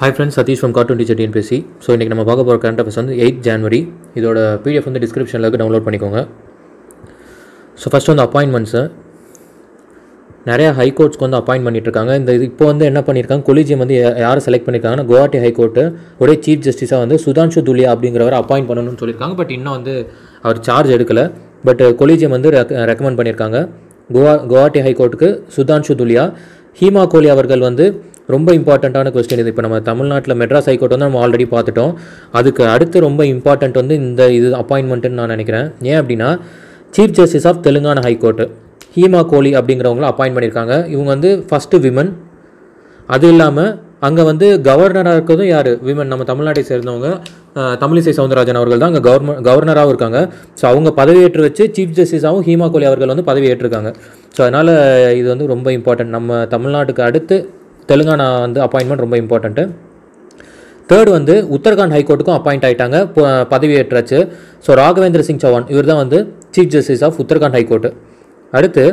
Hi friends, Satish from Cartoon Teacher TNPSC. So இன்றைக்கி நம்ம பார்க்க போகிற கரண்ட் அஃபேர்ஸ் வந்து 8 January. இதோட PDF வந்து டிஸ்கிரிப்ஷனில் இருக்குது, டவுன்லோட் பண்ணிக்கோங்க. ஸோ ஃபஸ்ட்டு வந்து அப்பாயின்மெண்ட்ஸு நிறையா ஹைகோர்ட்ஸ்க்கு வந்து அப்பாயின்ட் பண்ணிட்டுருக்காங்க. இந்த இது இப்போ வந்து என்ன பண்ணியிருக்காங்க, கொலிஜியம் வந்து யாரை செலக்ட் பண்ணியிருக்காங்கன்னா குவாஹாட்டி ஹைகோர்ட்டு உடைய சீஃப் ஜஸ்டிஸாக வந்து சுதான்ஷு துலியா அப்படிங்கிறவர் அப்பாயிண்ட் பண்ணணும்னு சொல்லியிருக்காங்க. பட் இன்னும் வந்து அவர் சார்ஜ் எடுக்கலை. பட் கொலிஜியம் வந்து ரெக்கமெண்ட் பண்ணியிருக்காங்க குவாஹாட்டி ஹைகோர்ட்டுக்கு சுதான்ஷு துலியா. ஹீமா கோலி அவர்கள் வந்து ரொம்ப இம்பார்ட்டண்ட்டான கொஸ்டின் இது. இப்போ நம்ம தமிழ்நாட்டில் மெட்ராஸ் ஹைகோர்ட் வந்து நம்ம ஆல்ரெடி பார்த்துட்டோம். அதுக்கு அடுத்து ரொம்ப இம்பார்ட்டண்ட் வந்து இந்த இது அப்பாயின்மெண்ட்டுன்னு நான் நினைக்கிறேன். ஏன் அப்படின்னா chief justice of Telangana high court Hima Kohli அப்படிங்கிறவங்கள அப்பாயிண்ட் பண்ணியிருக்காங்க. இவங்க வந்து ஃபஸ்ட்டு விமன். அது இல்லாமல் அங்கே வந்து கவர்னராக இருக்கிறதும் யார், விமன். நம்ம தமிழ்நாட்டை சேர்ந்தவங்க தமிழிசை சவுந்தரராஜன் அவர்கள் தான் அங்கே கவர்னராகவும் இருக்காங்க. ஸோ அவங்க பதவியேற்று வச்சு சீஃப் ஜஸ்டிஸாகவும் ஹீமா கோலி அவர்கள் வந்து பதவியேற்றிருக்காங்க. ஸோ அதனால் இது வந்து ரொம்ப இம்பார்ட்டன்ட். நம்ம தமிழ்நாட்டுக்கு அடுத்து தெலுங்கானா வந்து அப்பாயின்மெண்ட் ரொம்ப இம்பார்ட்டண்ட்டு. தேர்ட் வந்து உத்தரகாண்ட் ஹைகோர்ட்டுக்கும் அப்பாயிண்ட் ஆகிட்டாங்க, பதவியேற்றாச்சு. ஸோ ராகவேந்திர சிங் சௌஹான் இவர் தான் வந்து chief justice of Uttarakhand high court. அடுத்து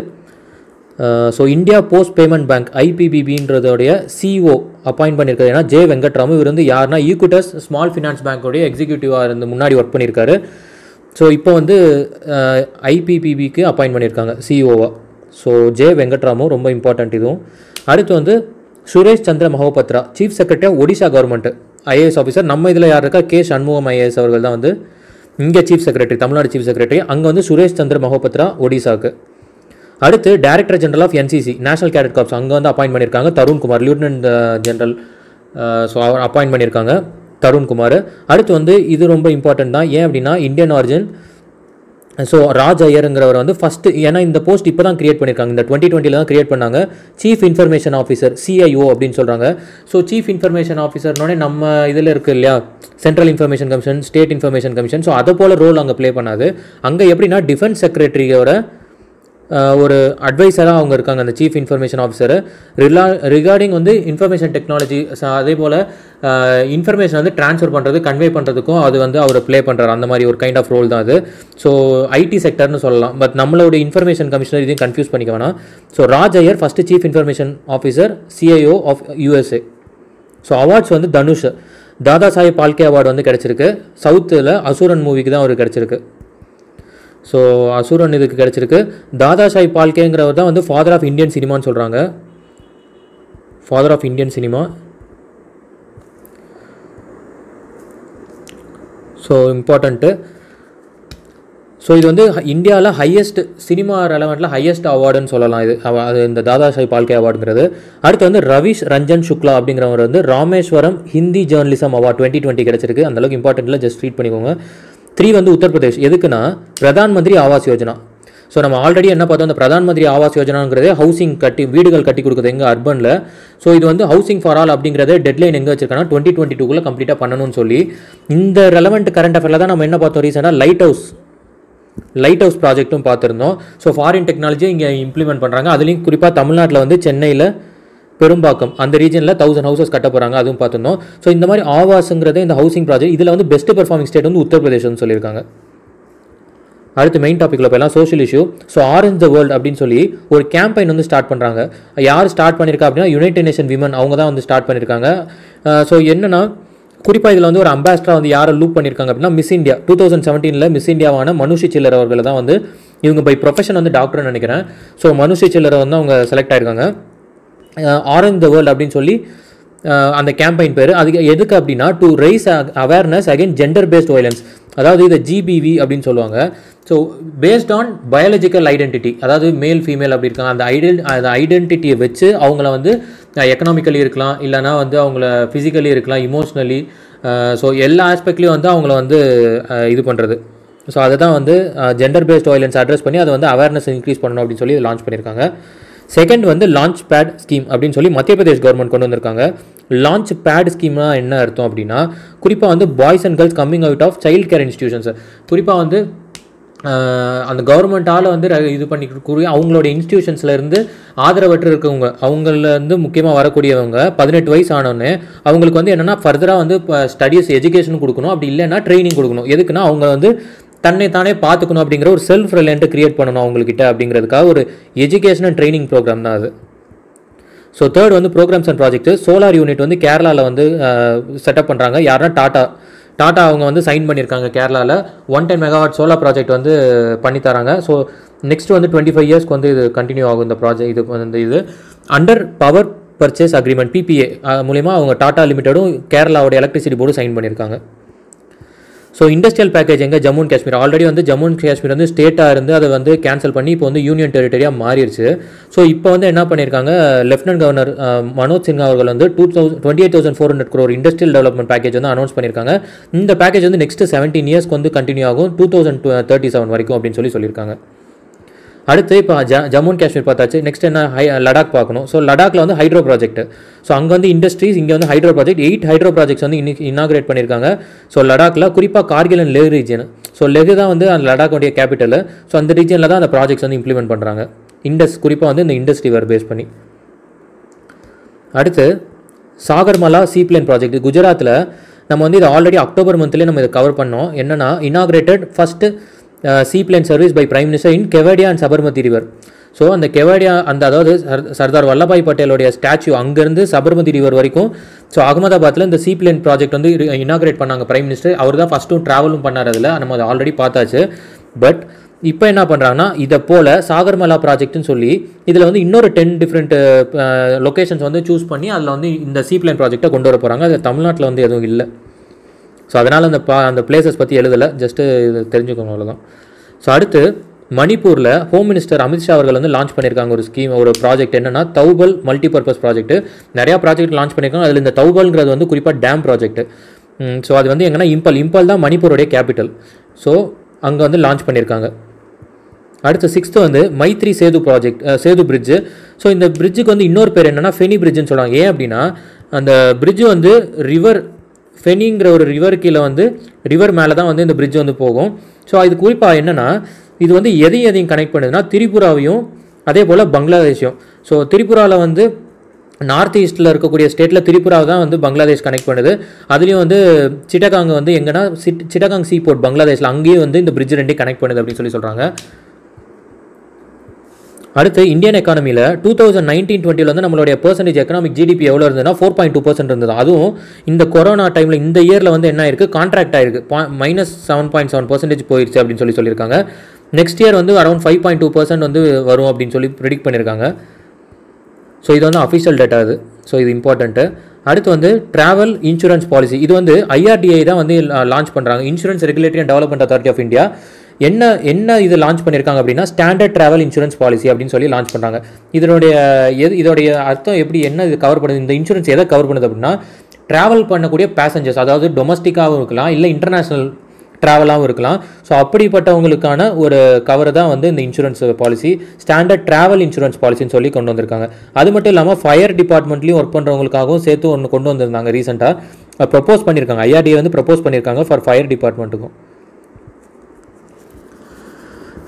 so India post payment bank ஐபிபிபின்றதோடைய சிஓ அப்பாயிண்ட் பண்ணியிருக்காரு. ஏன்னா ஜே வெங்கட்ராமு இவர் வந்து யாருன்னா ஈக்விட்டஸ் ஸ்மால் ஃபினான்ஸ் பேங்க்கோடைய எக்ஸிக்யூட்டிவாக இருந்து முன்னாடி ஒர்க் பண்ணியிருக்காரு. ஸோ இப்போ வந்து ஐபிபிபிக்கு அப்பாயிண்ட் பண்ணியிருக்காங்க சிஓவாக. ஸோ ஜே வெங்கட்ராமு ரொம்ப இம்பார்ட்டண்ட் இதுவும். அடுத்து வந்து Suresh Chandra Mohapatra chief secretary of Odisha government IAS officer. நம்ம இதில் யார் இருக்கா, கே சண்முகம் ஐஏஎஸ் அவர்கள் தான் வந்து இங்கே chief secretary, Tamil Nadu chief secretary. அங்கே வந்து சுரேஷ் சந்திர மஹோபத்ரா ஒடிசாவுக்கு. அடுத்து director general of NCC national cadet corps அங்கே வந்து அப்பாயிண்ட் பண்ணியிருக்காங்க தருண்குமார், லியூட்டனன்ட் ஜெனரல். ஸோ அவர் அப்பாயிண்ட் பண்ணியிருக்காங்க தருண்குமார். அடுத்து வந்து இது ரொம்ப இம்பார்ட்டன்ட் தான். ஏன் அப்படின்னா இந்தியன் ஆரிஜின். ஸோ ராஜ் ஐயருங்கிறவர் வந்து ஃபஸ்ட்டு, ஏன்னா இந்த போஸ்ட் இப்போ தான் கிரியேட் பண்ணியிருக்காங்க, இந்த 2020 தான் கிரியேட் பண்ணாங்க. சீஃப் இன்ஃபர்மேஷன் ஆஃபீஸர் சிஐஓ அப்படின்னு சொல்கிறாங்க. ஸோ சீஃப் இன்ஃபர்மேஷன் ஆஃபீஸர்னோடனே நம்ம இதில் இருக்குது இல்லையா, central information commission, state information commission. So அதை போல் ரோல் அங்கே ப்ளே பண்ணாது. அங்கே எப்படின்னா டிஃபென்ஸ் செக்ரட்டரியோட ஒரு அட்வைசராக அவங்க இருக்காங்க, அந்த சீஃப் இன்ஃபர்மேஷன் ஆஃபீஸர். ரிகார்டிங் வந்து இன்ஃபர்மேஷன் டெக்னாலஜி, அதே போல் இன்ஃபர்மேஷன் வந்து ட்ரான்ஸ்ஃபர் பண்ணுறது, கன்வே பண்ணுறதுக்கும் அது வந்து அவர் ப்ளே பண்ணுறாரு. அந்த மாதிரி ஒரு கைண்ட் ஆஃப் ரோல் தான் அது. ஸோ ஐடி செக்டர்னு சொல்லலாம். பட் நம்மளோட இன்ஃபர்மேஷன் கமிஷனர் இதையும் கன்ஃபியூஸ் பண்ணிக்க வேணாம். So Raj Iyer first chief information officer CIO of USA. So awards வந்து தனுஷ் தாதா சாஹேப் பால்கே அவார்டு வந்து கிடச்சிருக்கு. சவுத்தில் அசுரன் மூவிக்கு தான் அவருக்கு கிடச்சிருக்கு. ஸோ அசுரன் இதுக்கு கிடச்சிருக்கு. தாதா சாஹேப் பால்கேங்கிறவர் தான் வந்து ஃபாதர் ஆஃப் இந்தியன் சினிமான்னு சொல்கிறாங்க, father of Indian cinema. So important. So இது வந்து இந்தியாவில் ஹையஸ்ட் சினிமா ரெலவெண்ட்டில் ஹையஸ்ட் அவார்டுன்னு சொல்லலாம். அது இந்த தாதா சாஹேப் பால்கே அவார்டுங்கிறது. அடுத்து வந்து ரவிஷ் ரஞ்சன் சுக்லா அப்படிங்கிறவர் வந்து ராமேஸ்வரம் ஹிந்தி ஜேர்னலிசம் அவார்டு 2020 கிடச்சிருக்கு. அந்தளவுக்கு இம்பார்ட்டண்ட்டில் ஜஸ்ட் ரீட் பண்ணிக்கோங்க. 3 வந்து உத்தரப்பிரதேஷ். எதுக்குன்னா பிரதான் மந்திரி ஆவாஸ் யோஜனா. ஸோ நம்ம ஆல்ரெடி என்ன பார்த்தோம், அந்த பிரதான் மந்திரி ஆவாஸ் யோஜனாங்கிறதே ஹவுசிங் வீடுகள் கட்டி கொடுக்குறது எங்கே, அர்பனில். ஸோ இது வந்து ஹவுசிங் ஃபார் ஆல் அப்படிங்கிறத டெட்லைன் எங்கே வச்சிருக்காங்கன்னா 2022 கம்ப்ளீட்டாக பண்ணணும்னு சொல்லி. இந்த ரெலவெண்ட் கரண்ட் அஃபேரில் தான் நம்ம என்ன பார்த்தோம் ரீசெண்டாக, லைட் ஹவுஸ் ப்ராஜெக்ட்டும் பார்த்துருந்தோம். ஸோ ஃபாரின் டெக்னாலஜியும் இங்கே இம்ப்ளிமெண்ட் பண்ணுறாங்க. அதுலேயும் குறிப்பாக தமிழ்நாட்டில் வந்து சென்னையில் பெரும்பாக்கம் அந்த ரீஜனில் 1000 ஹவுசஸ் கட்ட போகிறாங்க, அதுவும் பார்த்துருந்தோம். ஸோ இந்த மாதிரி ஆவாஸுங்கிறது இந்த ஹவுசிங் ப்ராஜெக்ட், இதில் வந்து பெஸ்ட் பெர்ஃபார்மிங் ஸ்டேட் வந்து உத்தரப்பிரதேஷ்னு சொல்லியிருக்காங்க. அடுத்து மெயின் டாப்பிக்கில் போயெல்லாம் social issue. So orange the world அப்படின்னு சொல்லி ஒரு கேம்பெயின் வந்து ஸ்டார்ட் பண்ணுறாங்க. யார் ஸ்டார்ட் பண்ணியிருக்கா அப்படின்னா யுனைடெட் நேஷன் விமன், அவங்க தான் வந்து ஸ்டார்ட் பண்ணியிருக்காங்க. ஸோ என்னென்னா குறிப்பாக இதில் வந்து ஒரு அம்பாஸ்டராக வந்து யாரை லூப் பண்ணியிருக்காங்க அப்படின்னா மிஸ் இந்தியா 2017 மிஸ் இந்தியாவான மனுஷி சில்லர் அவர்களை தான் வந்து, இவங்க பை ப்ரொஃபஷன் வந்து டாக்டர்னு நினைக்கிறேன். ஸோ மனுஷி சில்லரை வந்து அவங்க செலக்ட் ஆகிருக்காங்க. ஆரஞ்ச் த வேர்ல்டு அப்படின்னு சொல்லி அந்த கேம்பெயின் பேர். அதுக்கு எதுக்கு அப்படின்னா to raise awareness again gender based violence, அதாவது இதை ஜிபிவி அப்படின்னு சொல்லுவாங்க. So based on biological identity, அதாவது மேல் ஃபீமேல் அப்படி இருக்காங்க, அந்த ஐடென்டிட்டியை வச்சு அவங்கள வந்து எக்கனாமிக்கலி இருக்கலாம், இல்லைனா வந்து அவங்கள ஃபிசிக்கலி இருக்கலாம், இமோஷ்னலி. ஸோ எல்லா ஆஸ்பெக்ட்லேயும் வந்து அவங்கள வந்து இது பண்ணுறது. ஸோ அதை தான் வந்து ஜெண்டர் பேஸ்ட் வயலன்ஸ் அட்ரஸ் பண்ணி அதை வந்து அவேர்னஸ் இன்க்ரீஸ் பண்ணணும் அப்படின்னு சொல்லி லான்ச் பண்ணியிருக்காங்க. செகண்ட் வந்து லான்ச் பேட் ஸ்கீம் அப்படின்னு சொல்லி மத்திய பிரதேஷ் கவர்மெண்ட் கொண்டு வந்திருக்காங்க. லான்ச் பேட் ஸ்கீம்னா என்ன அர்த்தம் அப்படின்னா, குறிப்பாக வந்து boys and girls coming out of child care institutions, குறிப்பாக வந்து அந்த கவர்மெண்ட்டால் வந்து இது பண்ணிக்கூடிய அவங்களோட இன்ஸ்டிடியூஷன்ஸ்லேருந்து ஆதரவற்று இருக்கவங்க, அவங்களேருந்து முக்கியமாக வரக்கூடியவங்க 18 வயசு ஆனோடனே அவங்களுக்கு வந்து என்னென்னா ஃபர்தராக வந்து இப்போ ஸ்டடீஸ் எஜுகேஷன் கொடுக்கணும், அப்படி இல்லைன்னா ட்ரைனிங் கொடுக்கணும். எதுக்குன்னா அவங்க வந்து தன்னை தானே பார்த்துக்கணும் அப்படிங்கிற ஒரு செல்ஃப் ரிலையண்ட்டை கிரியேட் பண்ணணும் அவங்கக்கிட்ட அப்படிங்கிறதுக்காக ஒரு எஜுகேஷன் அண்ட் ட்ரைனிங் ப்ரோக்ராம் தான் அது. ஸோ தேர்ட் வந்து programs and project. Solar unit வந்து கேரளாவில் வந்து செட்டப் பண்ணுறாங்க. யாருன்னா டாட்டா அவங்க வந்து சைன் பண்ணியிருக்காங்க கேரளாவில் 110 மெகாவாட் சோலார் ப்ராஜெக்ட் வந்து பண்ணி தராங்க. ஸோ நெக்ஸ்ட் வந்து 25 இயர்ஸ்க்கு வந்து இது கண்டினியூ ஆகும் இந்த ப்ராஜெக்ட். இது வந்து இது under power purchase agreement PPA மூலிமா அவங்க டாடா லிமிட்டடும் கேரளாவோட எலக்ட்ரிசிட்டி போர்டு சைன் பண்ணியிருக்காங்க. ஸோ இண்டஸ்ட்ரியல் பேக்கேஜ் எங்கே ஜம்மு அண்ட் காஷ்மீர். ஆல்ரெடி வந்து ஜம்மு அண்ட் காஷ்மீர் வந்து ஸ்டேட்டாக இருந்து அதை வந்து கேன்சல் பண்ணி இப்போ வந்து யூனியன் டெரிட்டரியாக மாறிடுச்சு. ஸோ இப்போ வந்து என்ன பண்ணியிருக்காங்க, லெஃப்டினன்ட் கவர்னர் மனோஜ் சின்ஹா அவர்கள் வந்து 28,400 crore இண்டஸ்ட்ரியல் டெவலப்மெண்ட் பேக்கேஜ் வந்து அனௌன்ஸ் பண்ணியிருக்காங்க. இந்த பேக்கேஜ் வந்து நெக்ஸ்ட் 17 இயர்ஸ்க்கு வந்து கண்டினியூ ஆகும் 2037 வரைக்கும் அப்படின்னு சொல்லியிருக்காங்க. அடுத்து இப்போ ஜம்மு அண்ட் காஷ்மீர் பார்த்தாச்சு. நெக்ஸ்ட் என்ன லடாக் பார்க்கணும். ஸோ லடாக்ல வந்து ஹைட்ரோ ப்ராஜெக்ட். ஸோ அங்கே வந்து இண்டஸ்ட்ரீஸ், இங்கே வந்து ஹைட்ரோ ப்ராஜெக்ட் 8 ஹைட்ரோ ப்ராஜெக்ட்ஸ் வந்து இனாகிரேட் பண்ணியிருக்காங்க. ஸோ லடாக்ல குறிப்பாக Kargil and Leh region. So Leh தான் வந்து அந்த லடாக்கோடைய கேபிட்டல். ஸோ அந்த ரீஜனில் தான் அந்த ப்ராஜெக்ட்ஸ் வந்து இம்ப்ளிமெண்ட் பண்ணுறாங்க. குறிப்பாக வந்து இந்த இண்டஸ்ட்ரி வேறு பேஸ் பண்ணி. அடுத்து சாகர்மலா சீப்ளைன் ப்ராஜெக்ட் குஜராத்தில். நம்ம வந்து இது ஆல்ரெடி அக்டோபர் மந்த்லேயே நம்ம இதை கவர் பண்ணோம். என்னன்னா inaugurated first seaplane service by prime minister in Kevadia and Sabarmati river. So அந்த கெவாடியா அதாவது சர்தார் வல்லபாய் பட்டேலோடைய ஸ்டாச்சு அங்கேருந்து சபர்மதி ரிவர் வரைக்கும். ஸோ அகமதாபாத்தில் இந்த சீப்ளைன் ப்ராஜெக்ட் வந்து இனாகிரேட் பண்ணாங்க பிரைம் மினிஸ்டர். அவர் தான் ஃபஸ்ட்டும் ட்ராவலும் பண்ணார். அதில் நம்ம அதை ஆல்ரெடி பார்த்தாச்சு. பட் இப்போ என்ன பண்ணுறாங்கன்னா இதை போல் சாகர்மலா ப்ராஜெக்ட்னு சொல்லி இதில் வந்து இன்னொரு 10 டிஃப்ரெண்ட் லொக்கேஷன்ஸ் வந்து சூஸ் பண்ணி அதில் வந்து இந்த சீப்ளைன் ப்ராஜெக்டை கொண்டு வர போகிறாங்க. அது தமிழ்நாட்டில் வந்து எதுவும் இல்லை. ஸோ அதனால் அந்த பிளேசஸ் பற்றி எழுதலை, ஜஸ்ட்டு இது தெரிஞ்சுக்கணும் அவ்வளோதான். ஸோ அடுத்து மணிப்பூரில் ஹோம் மினிஸ்டர் அமித்ஷா அவர்கள் வந்து லான்ச் பண்ணியிருக்காங்க ஒரு ஸ்கீம், ஒரு ப்ராஜெக்ட். என்னென்னா தௌபல் மல்டிபர்பஸ் ப்ராஜெக்ட். நிறையா ப்ராஜெக்ட் லான்ச் பண்ணியிருக்காங்க. அதில் இந்த தௌபல்ங்கிறது வந்து குறிப்பாக டேம் ப்ராஜெக்ட். ஸோ அது வந்து எங்கன்னா இம்பல் தான் மணிப்பூருடைய கேபிட்டல். ஸோ அங்கே வந்து லான்ச் பண்ணியிருக்காங்க. அடுத்து 6th வந்து Maitri Setu project, Setu bridge. So இந்த பிரிட்ஜுக்கு வந்து இன்னொரு பேர் என்னென்னா ஃபெனி பிரிட்ஜுன்னு சொல்கிறாங்க. ஏன் அப்படின்னா அந்த பிரிட்ஜு வந்து ஃபெனிங்கிற ஒரு ரிவர் கீழே வந்து ரிவர் மேலே தான் வந்து இந்த பிரிட்ஜ் வந்து போகும். ஸோ இது குறிப்பாக என்னென்னா இது வந்து எதையும் கனெக்ட் பண்ணுதுன்னா திரிபுராவையும் அதே போல் பங்களாதேஷையும். ஸோ திரிபுராவில் வந்து நார்த் ஈஸ்ட்டில் இருக்கக்கூடிய ஸ்டேட்டில் திரிபுராவை தான் வந்து பங்களாதேஷ் கனெக்ட் பண்ணுது. அதுலேயும் வந்து சிட்டகாங் வந்து எங்கன்னா சிட்டகாங் சீ போர்ட் பங்களாதேஷில் அங்கேயும் வந்து இந்த பிரிட்ஜ் ரெண்டையும் கனெக்ட் பண்ணுது அப்படின்னு சொல்கிறாங்க. அடுத்து இந்தியன் எக்கானமியில் 2019-20 வந்து நம்மளுடைய பர்சன்டேஜ் எக்கனாமிக் GDP எவ்வளோ இருந்ததுன்னா 4.2% இருந்தது. அதுவும் இந்த கொரோனா டைமில் இந்த இயரில் வந்து என்ன ஆயிருக்கு, கான்ட்ராக்ட் ஆயிருக்கு, -7.7% போயிடுச்சு அப்படின்னு சொல்லியிருக்காங்க. நெக்ஸ்ட் இயர் வந்து அரௌண்ட் 5.2% வந்து வரும் அப்படின்னு சொல்லி ப்ரெடிக்ட் பண்ணியிருக்காங்க. ஸோ இது வந்து அஃபிஷியல் டேட்டா இது. ஸோ இது இம்பார்ட்டண்ட்டு. அடுத்து வந்து ட்ராவல் இன்சூரன்ஸ் பாலிசி. இது வந்து IRDAI தான் வந்து லான்ச் பண்ணுறாங்க, insurance regulatory and development authority of India. என்ன இது லான்ச் பண்ணியிருக்காங்க அப்படின்னா ஸ்டாண்டர்ட் ட்ராவல் இன்சூரன்ஸ் பாலிசி அப்படின்னு சொல்லி லான்ச் பண்ணுறாங்க. இதோடைய அர்த்தம் எப்படி, என்ன இது கவர் பண்ணுது, இந்த இன்சூரன்ஸ் எதை கவர் பண்ணுது அப்படின்னா ட்ராவல் பண்ணக்கூடிய பேசஞ்சர்ஸ், அதாவது டொமஸ்டிக்காகவும் இருக்கலாம் இல்லை இன்டர்நேஷ்னல் ட்ராவலாகவும் இருக்கலாம். ஸோ அப்படிப்பட்டவங்களுக்கான ஒரு கவர் தான் வந்து இந்த insurance policy standard travel insurance பாலிசின்னு சொல்லி கொண்டு வந்திருக்காங்க. அது மட்டும் இல்லாமல் ஃபயர் டிபார்ட்மெண்ட்லேயும் ஒர்க் பண்ணுறவங்களுக்காகவும் சேர்த்து ஒன்று கொண்டு வந்திருந்தாங்க. ரீசெண்டாக ப்ரப்போஸ் பண்ணியிருக்காங்க, IRDAI வந்து ப்ரப்போஸ் பண்ணியிருக்காங்க ஃபார் ஃபயர் டிபார்ட்மெண்ட்டுக்கும்.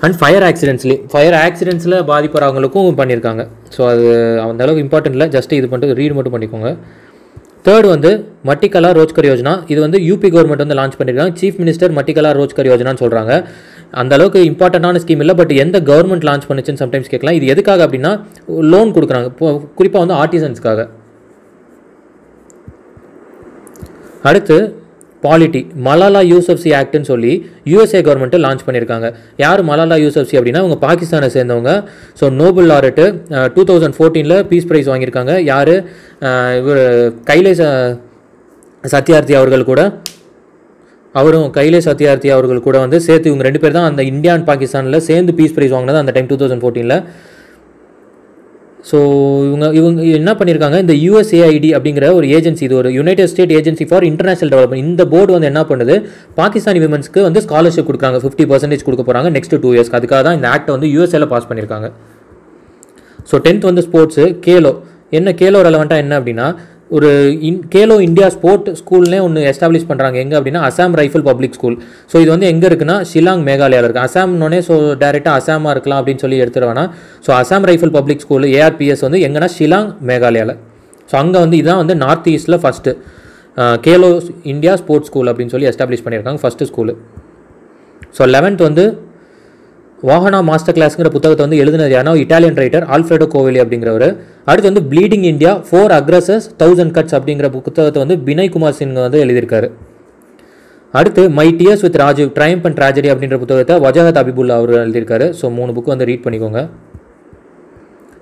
அண்ட் ஃபயர் ஆக்சிடென்ட்ஸில் பாதிப்படுறவங்களுக்கும் பண்ணியிருக்காங்க. ஸோ அது அந்த அளவுக்கு இம்பார்ட்டன்ட் இல்லை, ஜஸ்ட் இது பண்ணிட்டு ரீட் மட்டும் பண்ணிக்கோங்க. தேர்ட் வந்து மட்டிகலா ரோஜ்கர் யோஜனா. இது வந்து UP கவர்மெண்ட் வந்து லான்ச் பண்ணியிருக்காங்க. சீஃப் மினிஸ்டர் மட்டிகலா ரோஜ்கர் யோஜனான்னு சொல்கிறாங்க. அந்த அளவுக்கு இம்பார்ட்டண்டான ஸ்கீம் இல்லை, பட் எந்த கவர்மெண்ட் லான்ச் பண்ணுச்சுன்னு சம்டைம்ஸ் கேட்கலாம். இது எதுக்காக அப்படின்னா லோன் கொடுக்குறாங்க, குறிப்பாக வந்து ஆர்டிசன்ஸ்க்காக. அடுத்து பாலிட்டி மலாலா யூசப்சி ஆக்ட்னு சொல்லி USA கவர்மெண்ட்டு லான்ச் பண்ணியிருக்காங்க. யார் மலாலா யூசப்சி அப்படின்னா அவங்க பாகிஸ்தானை சேர்ந்தவங்க. ஸோ நோபல் லாரெட்டு 2014 பீஸ் ப்ரைஸ் வாங்கியிருக்காங்க. யார், இவர் கைலேஷ் சத்யார்த்தி அவர்கள் கூட வந்து சேர்த்து இவங்க 2 பேர் தான் அந்த இந்தியா அண்ட் பாகிஸ்தானில் சேர்ந்து பீஸ் ப்ரைஸ் வாங்கினது அந்த டைம் 2014. ஸோ இவங்க என்ன பண்ணியிருக்காங்க, இந்த USAID அப்படிங்கிற ஒரு ஏஜென்சி, இது ஒரு United state agency for international development. இந்த போர்டு வந்து என்ன பண்ணுது, பாகிஸ்தானி விமன்ஸ்க்கு வந்து ஸ்காலர்ஷிப் கொடுக்குறாங்க, 50% கொடுக்க போகிறாங்க நெக்ஸ்ட் 2 இயர்ஸ்க்கு. அதுக்காக தான் இந்த ஆக்ட் வந்து USA பாஸ் பண்ணியிருக்காங்க. ஸோ 10th வந்து ஸ்போர்ட்ஸு. கேலோ ரெலவெண்ட்டாக என்ன அப்படின்னா ஒரு கேலோ இந்தியா ஸ்போர்ட் ஸ்கூல்னே ஒன்று எஸ்டாப்ளிஷ் பண்ணுறாங்க. எங்கே அப்படின்னா Assam rifle public school. So இது வந்து எங்கே இருக்குன்னா ஷிலாங் மேகாலயாவில் இருக்குது. அசாம்னோடனே ஸோ டேரெக்டாக அசாமாக இருக்கலாம் அப்படின்னு சொல்லி எடுத்துருவேன்னா. So Assam rifle public school ARPS வந்து எங்கன்னா ஷிலாங் மேகாலயாவில். ஸோ அங்கே வந்து இதுதான் வந்து நார்த் ஈஸ்ட்டில் first Khelo India sports school அப்படின்னு சொல்லி எஸ்டாப்ளிஷ் பண்ணியிருக்காங்க, ஃபஸ்ட்டு ஸ்கூலு. ஸோ 11th வந்து வாகனா மாஸ்டர் கிளாஸ்ங்கிற புத்தகத்தை வந்து எழுதினது யாருன்னா இட்டாலியன் ரைட்டர் ஆல்ஃப்ரெடோ கோவெலி அப்படிங்கிறவர். அடுத்து வந்து ப்ளீடிங் இந்தியா 4 அக்ரஸர்ஸ் 1000 கட்ஸ் அப்படிங்கிற புத்தகத்தை வந்து பினய் குமார் சிங் வந்து எழுதியிருக்காரு. அடுத்து my tears with Rajiv triumph and tragedy அப்படின்ற புத்தகத்தை வஜாஹத் அபிபுல்லா அவர் எழுதியிருக்காரு. ஸோ 3 புக்கு வந்து ரீட் பண்ணிக்கோங்க.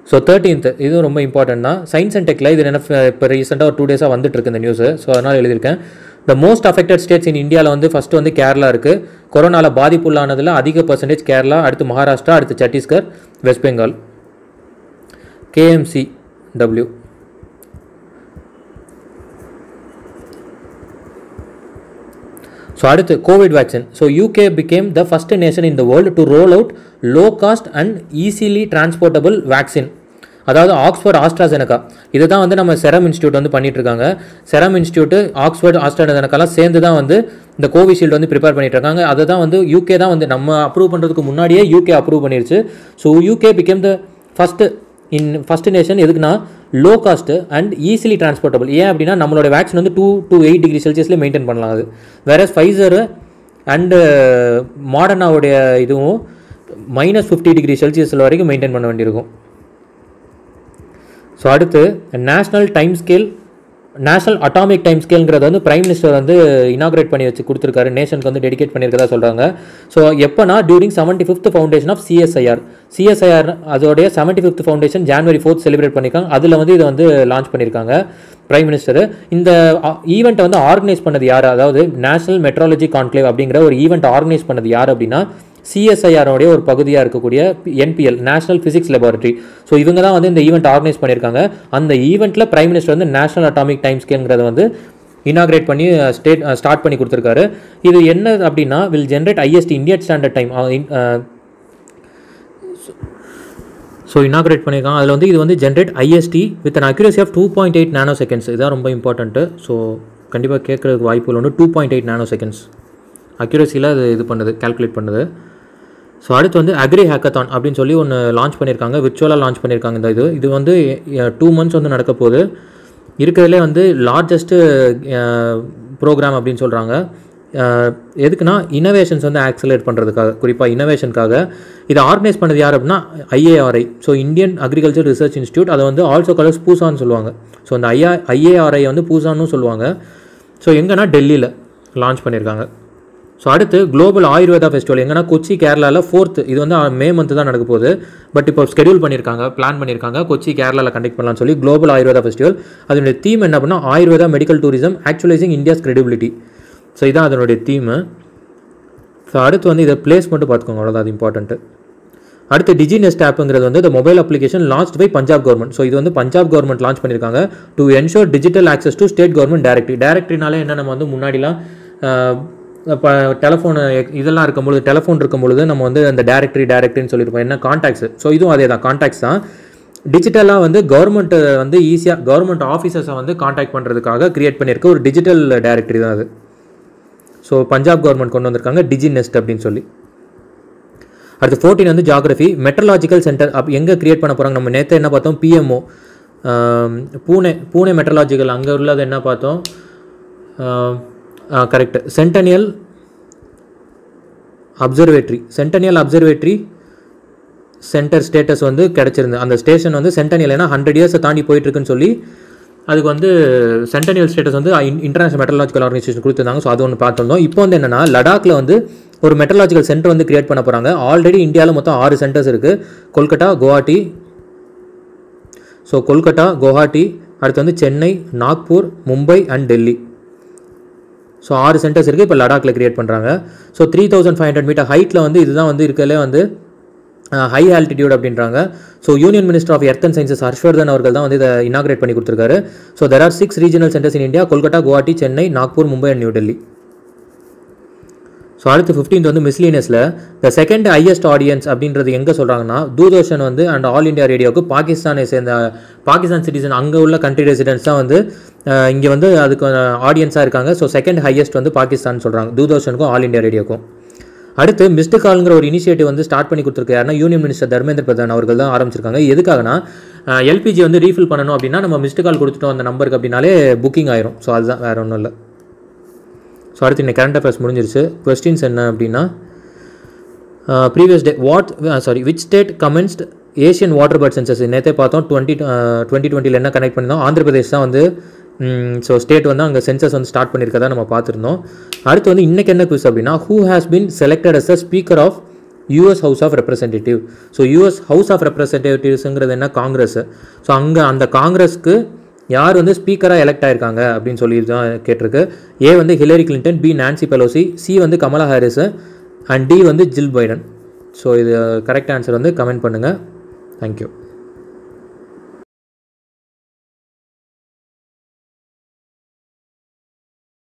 ஸோ 13th இதுவும் ரொம்ப இம்பார்ட்டன்ட் தான். சயின்ஸ் அண்ட் டெக்கில் இது என்ன இப்போ ரீசெண்டாக ஒரு 2 டேஸாக வந்துட்டு இருக்கு இந்த நியூஸு. ஸோ அதனால் எழுதியிருக்கேன். த மோஸ்ட் அஃபெக்டட் ஸ்டேட்ஸ் இன் இந்தியாவில் வந்து ஃபஸ்ட்டு வந்து கேரளா இருக்குது. கொரோனாவில் பாதிப்புள்ளானதில் அதிக பர்சன்டேஜ் கேரளா, அடுத்து மகாராஷ்டிரா, அடுத்து Chhattisgarh, west Bengal. KMCW. So அடுத்து covid vaccine. So UK became the first nation in the world to roll out low cost and easily transportable vaccine. அதாவது ஆக்ஸ்ஃபோர்ட் ஆஸ்ட்ராசெனகா இதை தான் வந்து நம்ம செரம் இன்ஸ்டியூட் வந்து பண்ணிட்டு இருக்காங்க. செரம் இன்ஸ்டியூட்டு ஆக்ஸ்ஃபோர்ட் ஆஸ்ட்ராசெனகாலாம் சேர்ந்து தான் வந்து இந்த கோவிஷீல்டு வந்து ப்ரிப்பேர் பண்ணிட்டு இருக்காங்க. அதை தான் வந்து UK தான் வந்து நம்ம அப்ரூவ் பண்ணுறதுக்கு முன்னாடியே UK அப்ரூவ் பண்ணிருச்சு. So UK became the first nation. எதுக்குன்னா low cost and easily transportable. ஏன் அப்படின்னா நம்மளோட வேக்சின் வந்து 2 to 8 டிகிரி செல்சியஸில் மெயின்டைன் பண்ணலாம். அது வேற ஃபைசரு அண்டு மாடர்னாவுடைய இதுவும் -50 டிகிரி செல்சியஸில் வரைக்கும் மெயின்டைன் பண்ண வேண்டியிருக்கும். ஸோ அடுத்து நேஷனல் அட்டாமிக் டைம் ஸ்கேல்ங்கிறத வந்து பிரைம் மினிஸ்டர் வந்து இனாக்ரேட் பண்ணி வச்சு கொடுத்துருக்காரு. நேஷனுக்கு வந்து டெடிகேட் பண்ணியிருக்கதா சொல்கிறாங்க. ஸோ எப்போனா during 75th foundation of CSIR அதோடைய 75th foundation January 4th celebrate பண்ணியிருக்காங்க. அதில் வந்து இதை வந்து லான்ச் பண்ணியிருக்காங்க பிரைம் மினிஸ்டர். இந்த ஈவெண்ட்டை வந்து ஆர்கனைஸ் பண்ணது யார், அதாவது நேஷனல் மெட்ராலஜி கான்க்ளேவ் அப்படிங்கிற ஒரு ஈவெண்ட் ஆர்கனைஸ் பண்ணது யார் அப்படின்னா CSIR-உடைய ஒரு பகுதியாக இருக்கக்கூடிய NPL national physics laboratory. So இவங்க தான் வந்து இந்த ஈவெண்ட் ஆர்கனைஸ் பண்ணியிருக்காங்க. அந்த ஈவெண்ட்டில் பிரைம் மினிஸ்டர் வந்து நேஷனல் அட்டாமிக் டைம் ஸ்கேல்ங்கிறத வந்து இனாக்ரேட் பண்ணி ஸ்டார்ட் பண்ணி கொடுத்துருக்காரு. இது என்ன அப்படின்னா will generate IST Indian standard time. So inaugurate பண்ணியிருக்காங்க. அதில் வந்து இது வந்து generate IST with an accuracy of 2.8 nanoseconds. இதுதான் ரொம்ப இம்பார்ட்டன்ட்டு. ஸோ கண்டிப்பாக கேட்குறதுக்கு வாய்ப்புகள் வந்து 2.8 நானோசெகண்ட்ஸ் அக்யூரசியில் அது இது பண்ணுது, கால்குலேட் பண்ணுது. ஸோ அடுத்து வந்து அக்ரி ஹேக்கத்தான் அப்படின்னு சொல்லி ஒன்று லான்ச் பண்ணியிருக்காங்க. விர்ச்சுவலாக லான்ச் பண்ணியிருக்காங்க. இது வந்து 2 months வந்து நடக்க போகுது. இருக்கிறதுலே வந்து லார்ஜஸ்ட்டு ப்ரோக்ராம் அப்படின்னு சொல்கிறாங்க. எதுக்குன்னா இனோவேஷன்ஸ் வந்து ஆக்சலரேட் பண்ணுறதுக்காக, குறிப்பாக இனோவேஷனுக்காக. இதை ஆர்கனைஸ் பண்ணது யார் அப்படின்னா IARI. So Indian agriculture research institute. அதை வந்து ஆல்சோ கால்ஸ் பூசான்னு சொல்லுவாங்க. ஸோ அந்த IARI வந்து பூசான்னு சொல்லுவாங்க. ஸோ எங்கன்னா டெல்லியில் லான்ச் பண்ணியிருக்காங்க. ஸோ அடுத்து குளோபல் ஆயுர்வேதா ஃபெஸ்டிவல் எங்கன்னா கொச்சி கேரளாவில் 4th. இது வந்து May month தான் நடக்க போகுது. பட் இப்போ ஸ்கெடியூல் பண்ணியிருக்காங்க, பிளான் பண்ணியிருக்காங்க கொச்சி கேரளாவில் கண்டக்ட் பண்ணலாம்னு சொல்லி குளோபல் ஆயுர்வேதா ஃபெஸ்டிவல். அதனுடைய தீம் என்ன அப்படின்னா Ayurveda medical tourism actualising India's credibility. So இதான் அதனுடைய தீமு. ஸோ அடுத்து வந்து இதை பிளேஸ் மட்டும் பார்த்துக்கோங்க, அவ்வளோதான், அது இம்பார்ட்டன்ட்டு. அடுத்து டிஜிநெஸ்ட் ஆப்புங்கிறது வந்து இந்த mobile application launch by Punjab government. So இது வந்து பஞ்சாப் கவர்மெண்ட் லான்ச் பண்ணியிருக்காங்க to ensure digital access to state government டைரக்டரினாலே என்ன, நம்ம வந்து முன்னாடிலாம் இப்போ டெலஃபோனு இதெல்லாம் இருக்கும்பொழுது, டெலஃபோன் இருக்கும்பொழுது நம்ம வந்து அந்த டைரக்டரின்னு சொல்லியிருப்போம். என்ன கான்டாக்ட்ஸ். ஸோ இதுவும் அதே தான், கான்டாக்ட்ஸ் தான். டிஜிட்டலாக வந்து கவர்மெண்ட்டு வந்து ஈஸியாக கவர்மெண்ட் ஆஃபீஸர்ஸை வந்து கான்டாக்ட் பண்ணுறதுக்காக கிரியேட் பண்ணியிருக்க ஒரு டிஜிட்டல் டைரக்டரி தான் அது. ஸோ பஞ்சாப் கவர்மெண்ட் கொண்டு வந்திருக்காங்க டிஜிநெஸ்ட் அப்படின்னு சொல்லி. அடுத்து 14 வந்து ஜாகிரஃபி. மெட்ரலாஜிக்கல் சென்டர் எங்கே கிரியேட் பண்ண போகிறாங்க. நம்ம நேற்று என்ன பார்த்தோம், PMO பூனே மெட்ரலாஜிக்கல், அங்கே உள்ளது என்ன பார்த்தோம், correct, centennial observatory centre status வந்து கிடச்சிருந்து. அந்த ஸ்டேஷன் வந்து சென்டனியல், ஏன்னா 100 years தாண்டி போயிட்டுருக்குன்னு சொல்லி அதுக்கு வந்து சென்டனியல் ஸ்டேட்டஸ் வந்து இன்டர்நேஷனல் மெட்ரலாஜிக்கல் ஆர்கனைசேஷன் கொடுத்துருந்தாங்க. ஸோ அது ஒன்று பார்த்துருந்தோம். இப்போ வந்து என்னென்னா லடாக்கில் வந்து ஒரு மெட்ரலாஜிக்கல் சென்டர் வந்து கிரியேட் பண்ண போகிறாங்க. ஆல்ரெடி இந்தியாவில் மொத்தம் 6 சென்டர்ஸ் இருக்குது. கொல்கட்டா, குவஹாட்டி, அடுத்து வந்து Chennai, Nagpur, Mumbai and Delhi. So 6 centres இருக்குது. இப்போ லடாக்கில் கிரியேட் பண்ணுறாங்க. ஸோ 3500 மீட்டர் ஹைட்டில் வந்து இதுதான் வந்து இருக்கிறதுலே வந்து ஹை ஆல்டிடியூட் அப்படின்றாங்க. So union minister of earth and sciences Harshvardhan அவர்கள் தான் வந்து இதை இனாக்ரேட் பண்ணி கொடுத்துருக்காரு. So there are 6 regional centres in India: Kolkata, Guwahati, Chennai, Nagpur, Mumbai and New Delhi. So அடுத்து 15th வந்து மிஸ்லீனியஸில் த செகண்ட் ஹையஸ்ட் ஆடியன்ஸ் அப்படின்றது எங்கே சொல்கிறாங்கன்னா தூர்தர்ஷன் வந்து அண்ட் ஆல் இண்டியா ரேடியோவுக்கு பாகிஸ்தானை சேர்ந்த பாகிஸ்தான் சிட்டிசன் அங்கே உள்ள கண்ட்ரி ரெசிடென்ட்ஸ் தான் வந்து இங்கே வந்து அதுக்கு ஆடியன்ஸாக இருக்காங்க. ஸோ செகண்ட் ஹையஸ்ட் வந்து பாகிஸ்தான் சொல்கிறாங்க தூர்தர்ஷனுக்கும் ஆல் இண்டியா ரேடியோக்கும். அடுத்து மிஸ்டு கால்ங்கிற ஒரு இனிஷியேட்டிவ் வந்து ஸ்டார்ட் பண்ணி கொடுத்துருக்காருன்னா யூனியன் மினிஸ்டர் தர்மேந்திர பிரதான் அவர்கள் தான் ஆரம்பிச்சிருக்காங்க. எதுக்காகனா LPG வந்து ரீஃபில் பண்ணணும் அப்படின்னா நம்ம மிஸ்டு கால் கொடுத்துட்டோம் அந்த நம்பருக்கு அப்படின்னாலே புக்கிங் ஆயிரும். ஸோ அதுதான், வேறு ஒன்றும் இல்லை. ஸோ அடுத்து இன்னைக்கு கரண்ட் அஃபேர்ஸ் முடிஞ்சிருச்சு. கொஸ்டின்ஸ் என்ன அப்படின்னா previous day which state commenced Asian water bird census நேற்றே பார்த்தோம் 2020 என்ன கனெக்ட் பண்ணியிருந்தோம். ஆந்திர பிரதேஷ் தான் வந்து ஸோ ஸ்டேட் வந்து அங்கே சென்சஸ் வந்து ஸ்டார்ட் பண்ணியிருக்கதா நம்ம பார்த்துருந்தோம். அடுத்து வந்து இன்றைக்கி என்ன குவிஸ் அப்படின்னா, who has been selected as the speaker of US house of representative. So US house of ரெப்ரசன்டேட்டிவ்ஸுங்கிறது என்ன, காங்கிரஸ். ஸோ அங்கே அந்த காங்கிரஸ்க்கு யார் வந்து ஸ்பீக்கராக எலெக்ட் ஆயிருக்காங்க அப்படின்னு சொல்லி தான் கேட்டிருக்கு. ஏ வந்து Hillary Clinton, B Nancy Pelosi, C வந்து கமலா ஹாரிஸ் அண்ட் டி வந்து ஜில் பைடன். ஸோ இது கரெக்ட் ஆன்சர் வந்து கமெண்ட் பண்ணுங்கள். தேங்க்யூ.